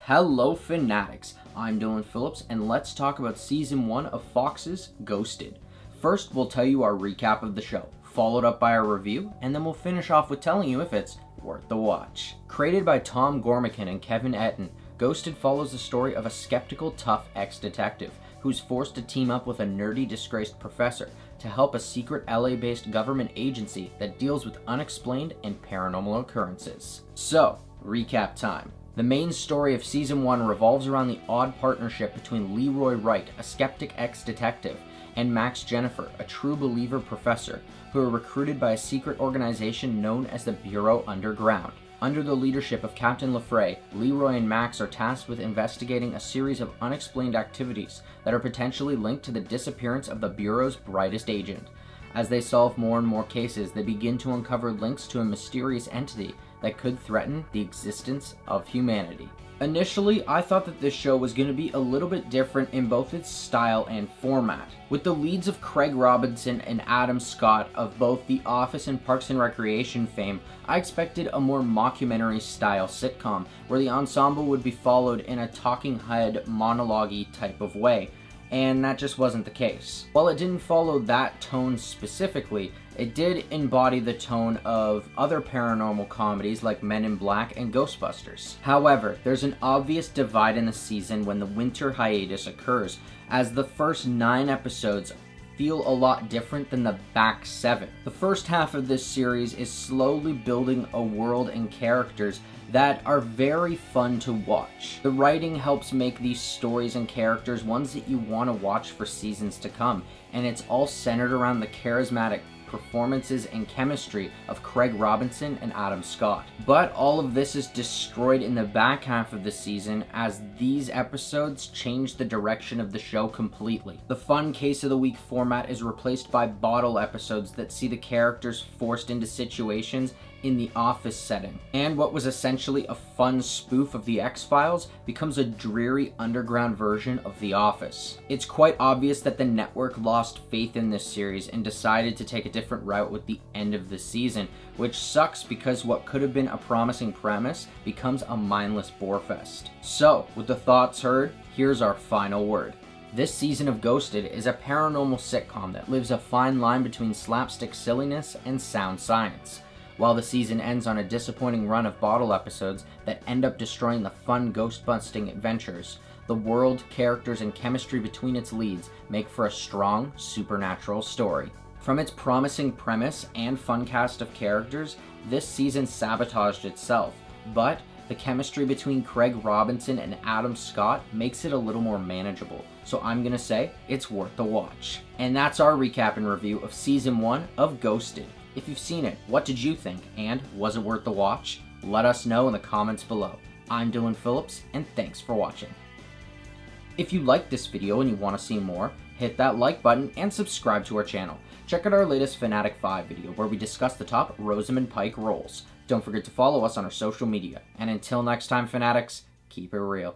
Hello Fanatics, I'm Dylan Phillips and let's talk about Season 1 of Fox's Ghosted. First we'll tell you our recap of the show, followed up by our review, and then we'll finish off with telling you if it's worth the watch. Created by Tom Gormican and Kevin Etten, Ghosted follows the story of a skeptical, tough ex-detective who's forced to team up with a nerdy, disgraced professor to help a secret LA-based government agency that deals with unexplained and paranormal occurrences. So, recap time. The main story of Season 1 revolves around the odd partnership between Leroy Wright, a skeptic ex-detective, and Max Jennifer, a true believer professor, who are recruited by a secret organization known as the Bureau Underground. Under the leadership of Captain Lefray, Leroy and Max are tasked with investigating a series of unexplained activities that are potentially linked to the disappearance of the Bureau's brightest agent. As they solve more and more cases, they begin to uncover links to a mysterious entity that could threaten the existence of humanity. Initially, I thought that this show was going to be a little bit different in both its style and format. With the leads of Craig Robinson and Adam Scott of both The Office and Parks and Recreation fame, I expected a more mockumentary style sitcom, where the ensemble would be followed in a talking head monologue-y type of way. And that just wasn't the case. While it didn't follow that tone specifically, it did embody the tone of other paranormal comedies like Men in Black and Ghostbusters. However, there's an obvious divide in the season when the winter hiatus occurs, as the first 9 episodes feel a lot different than the back 7. The first half of this series is slowly building a world and characters that are very fun to watch. The writing helps make these stories and characters ones that you want to watch for seasons to come, and it's all centered around the charismatic performances and chemistry of Craig Robinson and Adam Scott. But all of this is destroyed in the back half of the season as these episodes change the direction of the show completely. The fun case of the week format is replaced by bottle episodes that see the characters forced into situations in the office setting. And what was essentially a fun spoof of the X-Files becomes a dreary underground version of The Office. It's quite obvious that the network lost faith in this series and decided to take a different route with the end of the season, which sucks because what could have been a promising premise becomes a mindless bore-fest. So, with the thoughts heard, here's our final word. This season of Ghosted is a paranormal sitcom that lives a fine line between slapstick silliness and sound science. While the season ends on a disappointing run of bottle episodes that end up destroying the fun ghost-busting adventures, the world, characters, and chemistry between its leads make for a strong, supernatural story. From its promising premise and fun cast of characters, this season sabotaged itself, but the chemistry between Craig Robinson and Adam Scott makes it a little more manageable, so I'm gonna say it's worth the watch. And that's our recap and review of Season 1 of Ghosted. If you've seen it, what did you think, and was it worth the watch? Let us know in the comments below. I'm Dylan Phillips, and thanks for watching. If you liked this video and you want to see more, hit that like button and subscribe to our channel. Check out our latest Fanatic 5 video where we discuss the top Rosamund Pike roles. Don't forget to follow us on our social media. And until next time, Fanatics, keep it real.